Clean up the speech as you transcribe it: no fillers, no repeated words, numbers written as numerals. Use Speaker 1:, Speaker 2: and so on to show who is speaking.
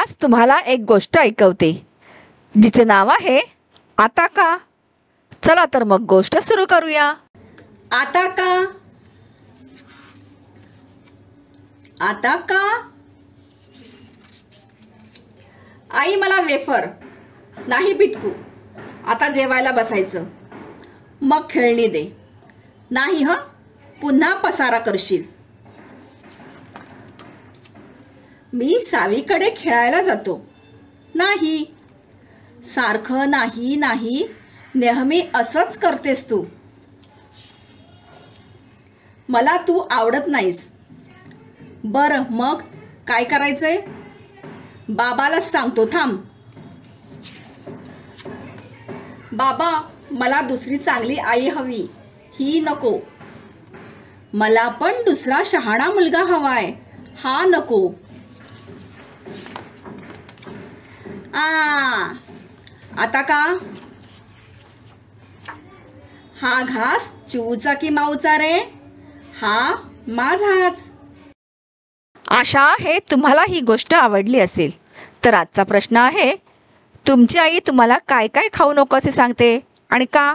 Speaker 1: आज तुम्हाला एक गोष्ट ऐकवते जिचे नाव आहे आता का. चला तर मग गोष्ट सुरू करूया.
Speaker 2: आता का. आता का. आई मला वेफर नाही पिटकू. आता जेवायला बसायचं. मग खेळणी दे. नाही ह, पुन्हा पसारा करशील. मी सावीकडे खेळायला जातो. नाही. सारखं नाही नाही नेहमी असंच करतेस तू. मला तू आवडत नाहीस. बरं मग काय करायचंय. बाबालाच सांगतो थांब. बाबा मला दुसरी चांगली आई हवी, ही नको. मला पण दुसरा शहाणा मुलगा हवाय, हा नको. आता का. हा घास चिऊचा की माऊचा रे. हा माझाच.
Speaker 1: आशा आहे तुम्हाला ही गोष्ट आवडली असेल. तर आजचा प्रश्न आहे, तुमची आई तुम्हाला काय काय खाऊ नको असे सांगते आणि का.